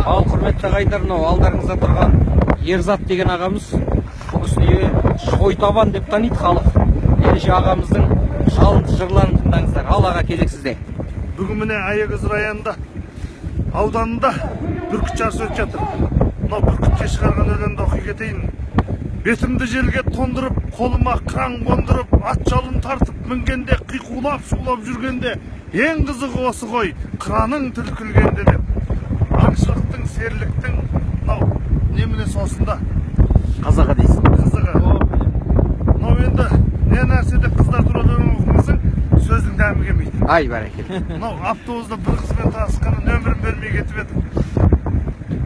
Ал құрметті ағайындар, мынау алдарыңызда тұрған Ерзат деген ағамыз. Бұл кісіні Шойтабан деп таниды халық. Ендеше ағамыздың жалынды жырларын тыңдаңыздар. Ал аға, кезек сізде. Бүгін міне Аягөз районында ауданында бүркіт жарысы өтіп жатыр. Мынау бүркітке шығарған өлеңді оқи кетейін. Бетімді желге тондырып, қолыма кран қондырып, ат жалын тартып мінгенде, қиқулап шулап жүргенде, ең қызығы осы ғой, краның түлкілгенде деп. Аңшылықтың, серліктің, мынау неміне сосында. Қызығы дейсің. Қызығы. Мынау енді не нәрседе қыздар туралы өлең оқымасаң, сөздің дәмі келмейді. Ай, бәрекелді. Мынау автобуста бір қызбен танысқанда нөмірін бермей кетіп еді.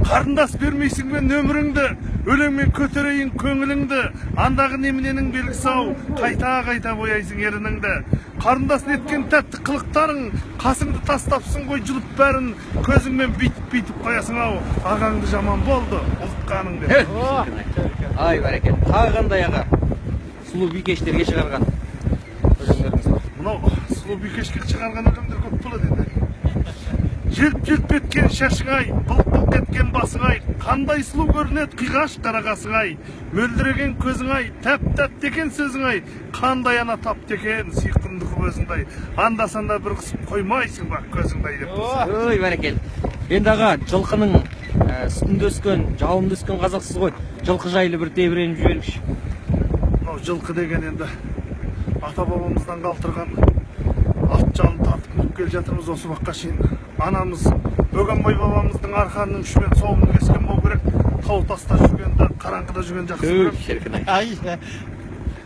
Қарындас бермейсің бе нөміріңді, өлеңмен көтерейін көңіліңді, андағы немененің белгісі ау, қайта бояйсың ерініңді. Қарындас неткен тәтті қылықтарың, қасыңды тастапсың ғой жұлып бәрін, көзіңмен бүйтіп қоясың ау, ағаңды жаман болды, ұлыққаныңды. Ай, бәрекелді. Тағы қандай аға? Сұлу бикештерге шығарған өлеңдеріңіз бар. Мынау сұлу бикешке шығарған өлеңдер көп болады енді. Желп еткен шашың-ай, былқ еткен басың-ай, қандай сұлу көрінеді қиғаш қарағасың-ай, мөлдіреген көзің-ай, тәп-тәп екен сөзің-ай, қандай ана тапты екен сүйкімді көзіңдай, анда-санда бір қысып қоймайсың ба көзіңдай деп. Ой, бәрекелді. Енді аға, жылқының үстінде өскен, жауында өскен қазақсыз ғой. Жылқы жайлы бір тебіреніп жіберіңізші. Мынау жылқы деген енді ата-бабамыздан қалтырған ат жалын тартып мініп келе жатырмыз осы уақытқа шейін. Анамыз Бөгенбай бабамыздың арқанының ұшымен соңын кескен болу керек. Тау таста жүргенді, қараңғыда жүрген жақсы көрем.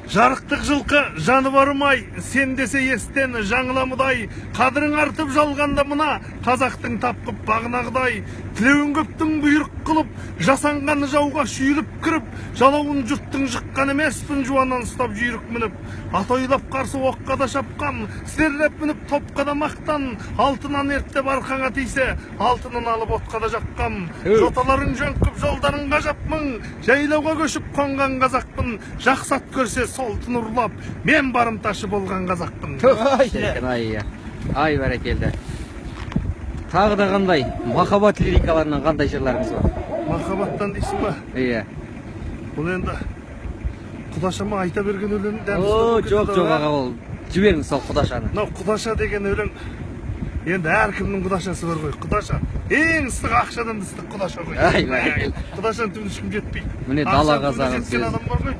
Жарықтық жылқы жаны бармай, сен десе естен жаңыламыдай, қадірің артып жалғанда мына қазақтың тапқып бағынағыдай, тілеуін көптің бұйрық қылып, жасанғаны жауға шүйіліп кіріп, жалауын жұрттың жыққан емеспін жуаннан ұстап жүйрік мініп, атойлап қарсы оққа да шапқан, серлеп мініп топқа да мақтан, алтыннан ерттеп арқаңа тисе, алтынын алып отқа да жаққан, жоталарың жөңкіп жолдарың ғажап мың, жайлауға көшіп қонған қазақпын, жақсат көрсе солтын ұрлап, мен барымташы болған қазақпын. Ай, бәрекелді. Тағы да қандай махаббат лирикаларынан қандай жырларыңыз бар? Махаббаттан дейсің ба? Иә. Бұл енді Құдашама айта берген өлең жоқ аға, ол жіберіңіз сол Құдашаны. Мынау Құдаша деген өлең енді әркімнің Құдашасы бар ғой. Құдаша ең ыстық, ақшадан ыстық Құдаша ғой. Ай, бәрекелді. Құдашаны түбін ешкім жетпейді. Міне дала қазағын жеткен адам бар ғой.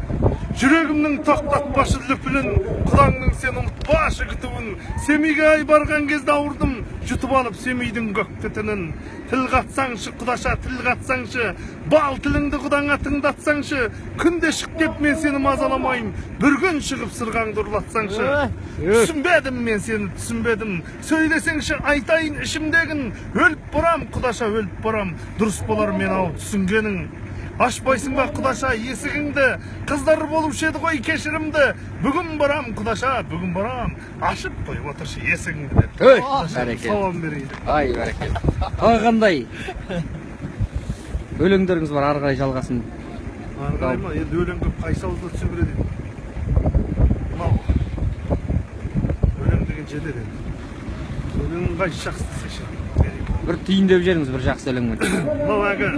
Жүрегімнің тоқтатпашы лүпілін, құдаңның сен ұмытпашы күтуін, Семейге ай барған кезде ауырдым, жұтып алып Семейдің көк түтінін. Тіл қатсаңшы, Құдаша, тіл қатсаңшы, бал тіліңді құдаңа тыңдатсаңшы, күнде шық деп мен сені мазаламайын, бір күн шығып сырғаңды ұрлатсаңшы. Түсінбедім мен сені, түсінбедім, сөйлесеңші айтайын ішімдегін, өліп барам, Құдаша, өліп барам, дұрыс болар мен ау түсінгенің. Ашпайсың ба Құдаша есігіңді, қыздар болушы еді ғой кешірімді, бүгін барам Құдаша, бүгін барам, ашып қойып отыршы есігіңді деп. Сауам берейді. Ай, бәрекелді. Тағы қандай өлеңдеріңіз бар, ары қарай жалғасын? Ары қарай ма? Енді өлең көп қайсы ауызда түсе береді. Мынау өлең деген жерлер енді. Өлеңнің қайсы жақсы десеші. Бір түйіндеп жеріңіз бір жақсы өлеңмен. Мынау әгі.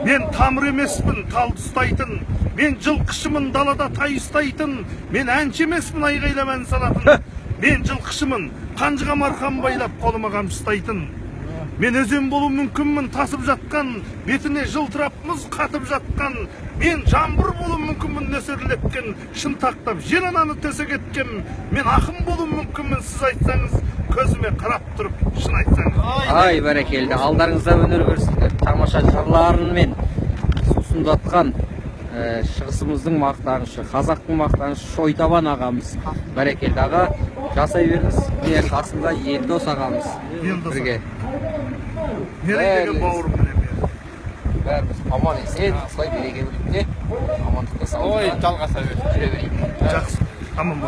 Мен тамыр емеспін тал ұстайтын, мен жылқышымын далада тай ұстайтын, мен әнші емеспін айғайлап ән салатын, мен жылқышымын қанжыға арқан байлап қолыма қамшы ұстайтын, мен өзен болу мүмкінмін тасып жатқан, бетіне жылтырап мұз қатып жатқан, мен жаңбыр болу мүмкінмін нөсерлеткен, шынтақтап жер ананы төсек еткен, мен ақын болу мүмкінмін сіз айтсаңыз, көзіме қарап тұрып шын айтсаңыз. Ай, бәрекелді. Алдарыңызда өнер көрсеткен тамаша жырларымен сусындатқан шығысымыздың мақтанышы, қазақтың мақтанышы Шойтабан ағамыз. Бәрекелді аға, жасай беріңіз. Міне қасында Елдос ағамыз. Бірге. Мерекеге бауырым міне. Бәріміз аман есен, осылай береке біліп, амандықта сау. Ой, жалғаса бер. Жүре берейік. Жақсы. Аман бол.